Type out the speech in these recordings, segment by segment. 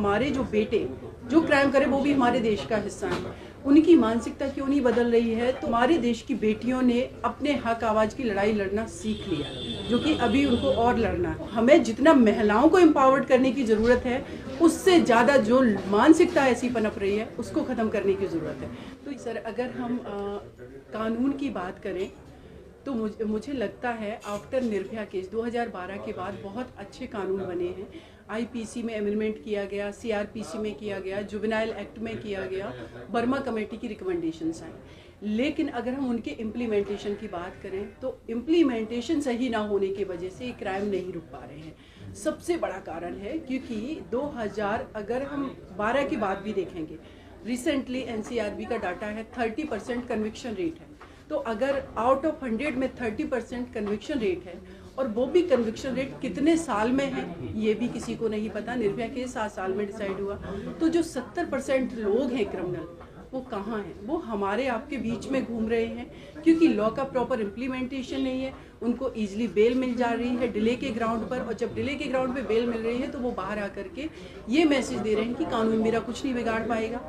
हमारे जो बेटे जो क्राइम करे वो भी हमारे देश का हिस्सा है, उनकी मानसिकता क्यों नहीं बदल रही है? तो हमारे देश की बेटियों ने अपने हक आवाज़ की लड़ाई लड़ना सीख लिया, जो कि अभी उनको और लड़ना है। हमें जितना महिलाओं को एम्पावर्ड करने की ज़रूरत है, उससे ज़्यादा जो मानसिकता ऐसी पनप रही है उसको ख़त्म करने की ज़रूरत है। तो सर, अगर हम कानून की बात करें तो मुझे लगता है आफ्टर निर्भया केस 2012 के बाद बहुत अच्छे कानून बने हैं। आईपीसी में अमेंडमेंट किया गया, सीआरपीसी में किया गया, जुवेनाइल एक्ट में किया गया, बर्मा कमेटी की रिकमेंडेशंस आई। लेकिन अगर हम उनके इम्प्लीमेंटेशन की बात करें तो इम्प्लीमेंटेशन सही ना होने की वजह से क्राइम नहीं रुक पा रहे हैं। सबसे बड़ा कारण है क्योंकि 2000 अगर हम 12 की बात भी देखेंगे, रिसेंटली एनसीआरबी का डाटा है 30% कन्विक्शन रेट है। तो अगर आउट ऑफ 100 में 30% कन्विक्शन रेट है और वो भी कन्विक्शन रेट कितने साल में है ये भी किसी को नहीं पता। निर्भया के 7 साल में डिसाइड हुआ, तो जो 70% लोग हैं क्रिमिनल वो कहाँ हैं? वो हमारे आपके बीच में घूम रहे हैं क्योंकि लॉ का प्रॉपर इम्प्लीमेंटेशन नहीं है। उनको ईजिली बेल मिल जा रही है डिले के ग्राउंड पर, और जब डिले के ग्राउंड पे बेल मिल रही है तो वो बाहर आकर के ये मैसेज दे रहे हैं कि कानून मेरा कुछ नहीं बिगाड़ पाएगा।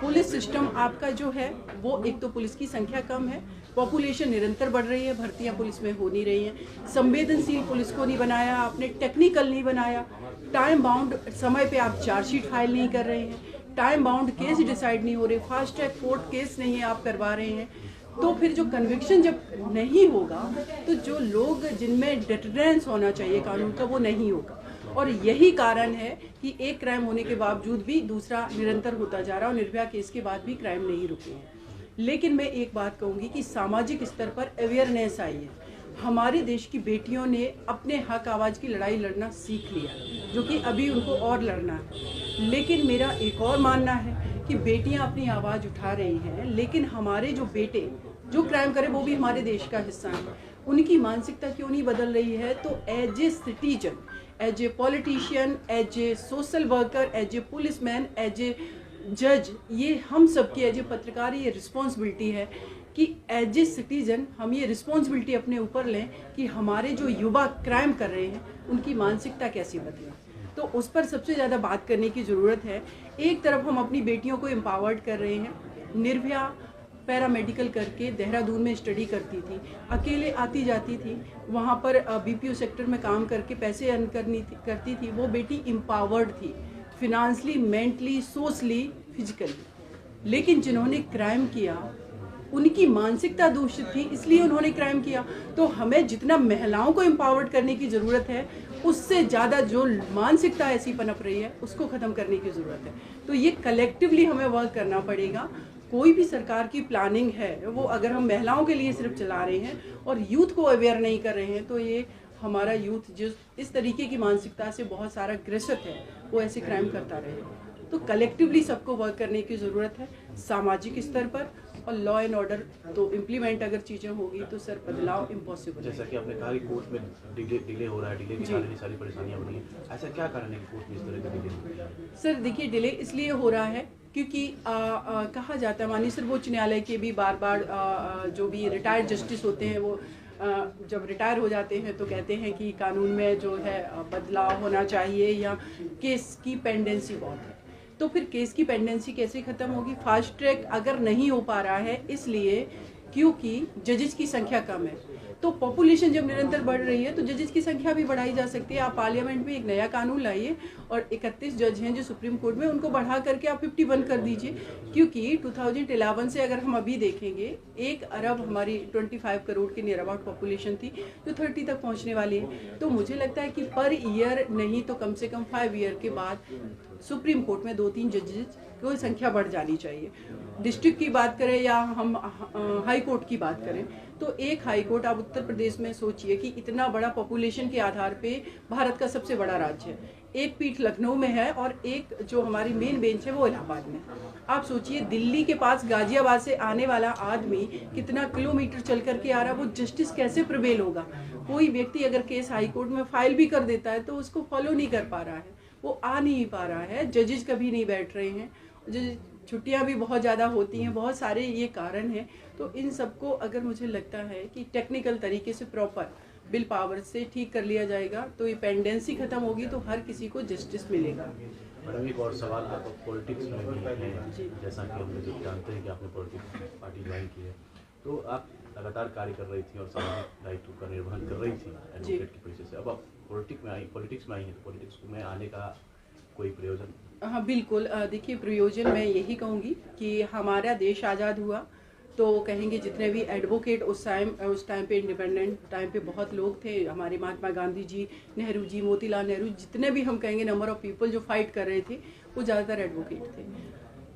पुलिस सिस्टम आपका जो है वो, एक तो पुलिस की संख्या कम है, पॉपुलेशन निरंतर बढ़ रही है, भर्तियां पुलिस में हो नहीं रही हैं, संवेदनशील पुलिस को नहीं बनाया आपने, टेक्निकल नहीं बनाया, टाइम बाउंड समय पे आप चार्जशीट फाइल नहीं कर रहे हैं, टाइम बाउंड केस डिसाइड नहीं हो रहे, फास्ट ट्रैक कोर्ट केस नहीं है आप करवा रहे हैं। तो फिर जो कन्विक्शन जब नहीं होगा तो जो लोग जिनमें डिटरेंस होना चाहिए कानून का वो नहीं होगा। और यही कारण है कि एक क्राइम होने के बावजूद भी दूसरा निरंतर होता जा रहा है और निर्भया केस के बाद भी क्राइम नहीं रुके हैं। लेकिन मैं एक बात कहूँगी कि सामाजिक स्तर पर अवेयरनेस आई है। हमारे देश की बेटियों ने अपने हक आवाज़ की लड़ाई लड़ना सीख लिया, जो कि अभी उनको और लड़ना है। लेकिन मेरा एक और मानना है कि बेटियां अपनी आवाज़ उठा रही हैं, लेकिन हमारे जो बेटे जो क्राइम करे वो भी हमारे देश का हिस्सा है, उनकी मानसिकता क्यों नहीं बदल रही है? तो as a citizen, as a politician, as a social worker, as a policeman, as a जज, ये हम सबकी एज ए पत्रकार ये रिस्पॉन्सिबिलिटी है कि एज ए सिटीजन हम ये रिस्पॉन्सिबिलिटी अपने ऊपर लें कि हमारे जो युवा क्राइम कर रहे हैं उनकी मानसिकता कैसी बदले। तो उस पर सबसे ज़्यादा बात करने की ज़रूरत है। एक तरफ हम अपनी बेटियों को एम्पावर्ड कर रहे हैं। निर्भया पैरामेडिकल करके देहरादून में स्टडी करती थी, अकेले आती जाती थी, वहाँ पर बीपीओ सेक्टर में काम करके पैसे अर्न करती थी। वो बेटी एम्पावर्ड थी, फिनांशली, मेंटली, सोशली, फिजिकली। लेकिन जिन्होंने क्राइम किया उनकी मानसिकता दूषित थी, इसलिए उन्होंने क्राइम किया। तो हमें जितना महिलाओं को एम्पावर्ड करने की ज़रूरत है उससे ज़्यादा जो मानसिकता ऐसी पनप रही है उसको ख़त्म करने की ज़रूरत है। तो ये कलेक्टिवली हमें वर्क करना पड़ेगा। कोई भी सरकार की प्लानिंग है वो अगर हम महिलाओं के लिए सिर्फ चला रहे हैं और यूथ को अवेयर नहीं कर रहे हैं तो ये हमारा यूथ जिस इस तरीके की मानसिकता से बहुत सारा ग्रसित है वो ऐसे क्राइम करता रहेगा। तो कलेक्टिवली सबको वर्क करने की ज़रूरत है सामाजिक स्तर पर, और लॉ एंड ऑर्डर तो इम्प्लीमेंट अगर चीज़ें होगी तो सर बदलाव इम्पॉसिबल है। जैसा कि आपने कहा कि कोर्ट में डिले हो रहा है, डिले की सारी परेशानियां बनी हैं, ऐसा क्या कारण है कि कोर्ट में इस तरह का डिले हो रहा है? सर देखिए, डिले इसलिए हो रहा है क्योंकि कहा जाता है, माननीय सर्वोच्च न्यायालय के भी बार बार जो भी रिटायर्ड जस्टिस होते हैं वो जब रिटायर हो जाते हैं तो कहते हैं कि कानून में जो है बदलाव होना चाहिए या केस की पेंडेंसी बहुत है। तो फिर केस की पेंडेंसी कैसे ख़त्म होगी? फास्ट ट्रैक अगर नहीं हो पा रहा है इसलिए क्योंकि जजेस की संख्या कम है। तो पॉपुलेशन जब निरंतर बढ़ रही है तो जजेस की संख्या भी बढ़ाई जा सकती है। आप पार्लियामेंट में एक नया कानून लाइए और 31 जज हैं जो सुप्रीम कोर्ट में, उनको बढ़ा करके आप 51 कर दीजिए। क्योंकि 2011 से अगर हम अभी देखेंगे 1 अरब हमारी 25 करोड़ के नियर अबाउट पॉपुलेशन थी जो 30 तक पहुंचने वाली है। तो मुझे लगता है कि पर ईयर नहीं तो कम से कम 5 ईयर के बाद सुप्रीम कोर्ट में 2-3 जजेस की संख्या बढ़ जानी चाहिए। डिस्ट्रिक्ट की बात करें या हम हाई कोर्ट की बात करें तो एक हाई कोर्ट आप उत्तर प्रदेश में सोचिए कि इतना बड़ा पॉपुलेशन के आधार पे भारत का सबसे बड़ा राज्य है। एक पीठ लखनऊ में है और एक जो हमारी मेन बेंच है वो इलाहाबाद में। आप सोचिए दिल्ली के पास गाजियाबाद से आने वाला आदमी कितना किलोमीटर चल करके आ रहा है, वो जस्टिस कैसे प्रिवेल होगा? कोई व्यक्ति अगर केस हाई कोर्ट में फाइल भी कर देता है तो उसको फॉलो नहीं कर पा रहा है, वो आ नहीं पा रहा है, जजेस कभी नहीं बैठ रहे हैं, छुट्टियां भी बहुत ज़्यादा होती हैं, बहुत सारे ये कारण हैं। तो इन सबको अगर मुझे लगता है कि टेक्निकल तरीके से प्रॉपर बिल पावर से ठीक कर लिया जाएगा तो ये पेंडेंसी ख़त्म होगी तो हर किसी को जस्टिस मिलेगा। मैडम एक और सवाल आपको पॉलिटिक्स में भी है, जैसा कि हम लोग जानते हैं कि आपने पॉलिटिक्स पार्टी ज्वाइन की है, तो आप लगातार कार्य कर रही थी और सामाजिक दायित्व का निर्वहन कर रही थी एडवोकेट के पेशे से। अब आप पॉलिटिक्स में आई हैं, पॉलिटिक्स में आने का कोई प्रयोजन? हाँ बिल्कुल, देखिए प्रयोजन मैं यही कहूँगी कि हमारा देश आज़ाद हुआ तो कहेंगे जितने भी एडवोकेट उस टाइम पे इंडिपेंडेंट टाइम पे बहुत लोग थे, हमारे महात्मा गांधी जी, नेहरू जी, मोतीलाल नेहरू, जितने भी हम कहेंगे नंबर ऑफ पीपल जो फाइट कर रहे थे वो ज़्यादातर एडवोकेट थे।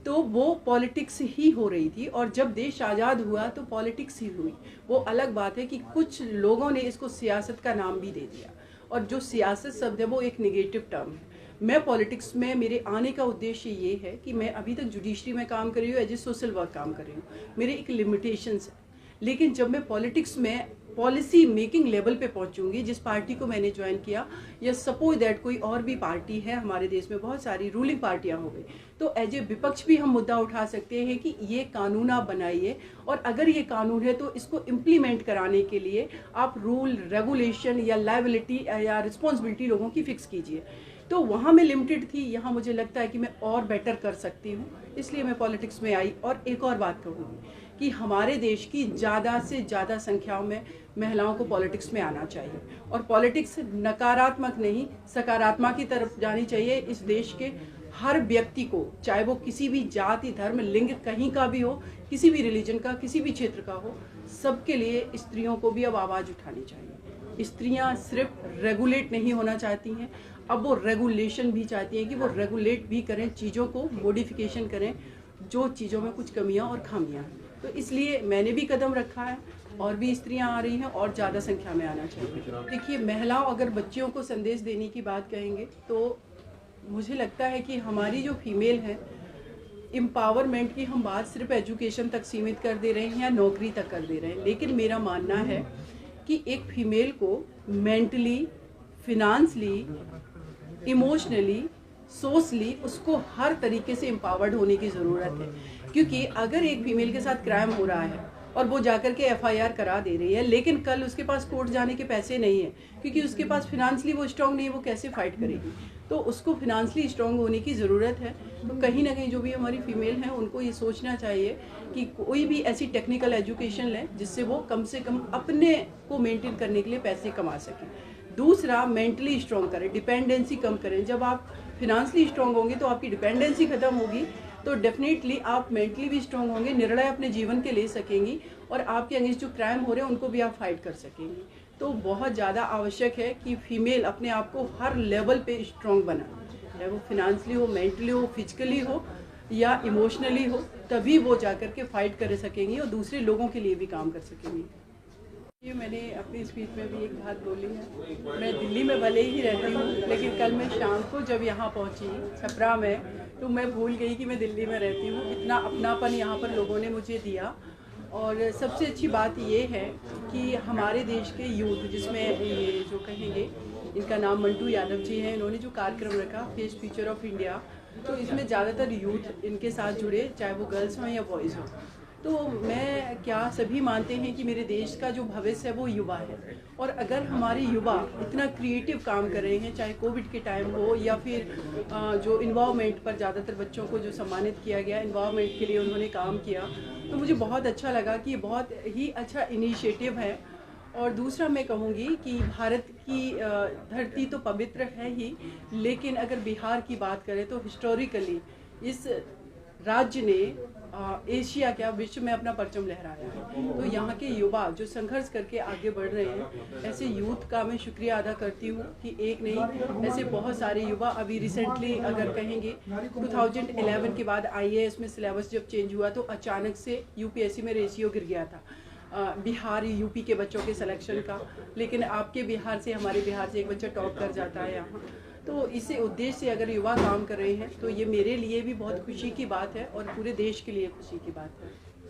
तो वो पॉलिटिक्स ही हो रही थी और जब देश आज़ाद हुआ तो पॉलिटिक्स ही हुई। वो अलग बात है कि कुछ लोगों ने इसको सियासत का नाम भी दे दिया और जो सियासत शब्द है वो एक नेगेटिव टर्म है। मैं पॉलिटिक्स में मेरे आने का उद्देश्य ये है कि मैं अभी तक जुडिशरी में काम कर रही हूँ, एज ए सोशल वर्क काम कर रही हूँ, मेरे एक लिमिटेशंस है। लेकिन जब मैं पॉलिटिक्स में पॉलिसी मेकिंग लेवल पे पहुंचूंगी, जिस पार्टी को मैंने ज्वाइन किया, या सपोज दैट कोई और भी पार्टी है, हमारे देश में बहुत सारी रूलिंग पार्टियां हो गई, तो एज ए विपक्ष भी हम मुद्दा उठा सकते हैं कि ये कानून आप बनाइए और अगर ये कानून है तो इसको इम्प्लीमेंट कराने के लिए आप रूल रेगुलेशन या लायबिलिटी या रिस्पॉन्सिबिलिटी लोगों की फिक्स कीजिए। तो वहाँ मैं लिमिटेड थी, यहाँ मुझे लगता है कि मैं और बेटर कर सकती हूँ, इसलिए मैं पॉलिटिक्स में आई। और एक और बात कहूँगी कि हमारे देश की ज़्यादा से ज़्यादा संख्याओं में महिलाओं को पॉलिटिक्स में आना चाहिए और पॉलिटिक्स नकारात्मक नहीं सकारात्मक की तरफ जानी चाहिए। इस देश के हर व्यक्ति को, चाहे वो किसी भी जाति धर्म लिंग कहीं का भी हो, किसी भी रिलीजन का, किसी भी क्षेत्र का हो, सबके लिए स्त्रियों को भी अब आवाज़ उठानी चाहिए। स्त्रियां सिर्फ रेगुलेट नहीं होना चाहती हैं, अब वो रेगुलेशन भी चाहती हैं कि वो रेगुलेट भी करें, चीज़ों को मॉडिफिकेशन करें जो चीज़ों में कुछ कमियां और खामियां हैं। तो इसलिए मैंने भी कदम रखा है और भी स्त्रियां आ रही हैं और ज़्यादा संख्या में आना चाहिए। देखिए महिलाओं अगर बच्चियों को संदेश देने की बात कहेंगे तो मुझे लगता है कि हमारी जो फीमेल है, एम्पावरमेंट की हम बात सिर्फ एजुकेशन तक सीमित कर दे रहे हैं या नौकरी तक कर दे रहे हैं, लेकिन मेरा मानना है कि एक फीमेल को मेंटली, फिनांसली, इमोशनली, सोशली उसको हर तरीके से एम्पावर्ड होने की ज़रूरत है। क्योंकि अगर एक फीमेल के साथ क्राइम हो रहा है और वो जाकर के FIR करा दे रही है, लेकिन कल उसके पास कोर्ट जाने के पैसे नहीं है क्योंकि उसके पास फिनांसली वो स्ट्रांग नहीं है, वो कैसे फाइट करेगी? तो उसको फिनांसली स्ट्रांग होने की ज़रूरत है। तो कहीं ना कहीं जो भी हमारी फीमेल हैं उनको ये सोचना चाहिए कि कोई भी ऐसी टेक्निकल एजुकेशन लें जिससे वो कम से कम अपने को मेंटेन करने के लिए पैसे कमा सकें। दूसरा, मेंटली स्ट्रांग करें, डिपेंडेंसी कम करें। जब आप फिनांसली स्ट्रांग होंगे तो आपकी डिपेंडेंसी खत्म होगी, तो डेफिनेटली आप मेंटली भी स्ट्रांग होंगे, निर्णय अपने जीवन के ले सकेंगी और आपके अगेंस्ट जो क्राइम हो रहे हैं उनको भी आप फाइट कर सकेंगी। तो बहुत ज़्यादा आवश्यक है कि फीमेल अपने आप को हर लेवल पे स्ट्रांग बनाए, चाहे वो फिनांसली हो, मेंटली हो, फिजिकली हो या इमोशनली हो, तभी वो जाकर के फाइट कर सकेंगी और दूसरे लोगों के लिए भी काम कर सकेंगी। ये मैंने अपनी स्पीच में भी एक बात बोली है, मैं दिल्ली में भले ही रहती हूँ लेकिन कल मैं शाम को जब यहाँ पहुँची छपरा में तो मैं भूल गई कि मैं दिल्ली में रहती हूँ। इतना अपनापन यहाँ पर लोगों ने मुझे दिया और सबसे अच्छी बात ये है कि हमारे देश के यूथ, जिसमें ये जो कहेंगे इनका नाम मंटू यादव जी हैं, इन्होंने जो कार्यक्रम रखा फेस फ्यूचर ऑफ इंडिया, तो इसमें ज़्यादातर यूथ इनके साथ जुड़े, चाहे वो गर्ल्स हों या बॉयज़ हों। तो मैं क्या सभी मानते हैं कि मेरे देश का जो भविष्य है वो युवा है और अगर हमारे युवा इतना क्रिएटिव काम कर रहे हैं, चाहे कोविड के टाइम हो या फिर जो इन्वायरमेंट पर ज़्यादातर बच्चों को जो सम्मानित किया गया, इन्वायरमेंट के लिए उन्होंने काम किया, तो मुझे बहुत अच्छा लगा कि ये बहुत ही अच्छा इनिशिएटिव है। और दूसरा मैं कहूँगी कि भारत की धरती तो पवित्र है ही, लेकिन अगर बिहार की बात करें तो हिस्टोरिकली इस राज्य ने एशिया क्या विश्व में अपना परचम लहराया है। तो यहाँ के युवा जो संघर्ष करके आगे बढ़ रहे हैं, ऐसे यूथ का मैं शुक्रिया अदा करती हूँ कि एक नहीं ऐसे बहुत सारे युवा अभी रिसेंटली अगर कहेंगे 2011 के बाद IAS में सिलेबस जब चेंज हुआ तो अचानक से UPSC में रेशियो गिर गया था बिहार UP के बच्चों के सिलेक्शन का, लेकिन आपके बिहार से, हमारे बिहार से एक बच्चा टॉप कर जाता है यहाँ। तो इसी उद्देश्य से अगर युवा काम कर रहे हैं तो ये मेरे लिए भी बहुत खुशी की बात है और पूरे देश के लिए खुशी की बात है।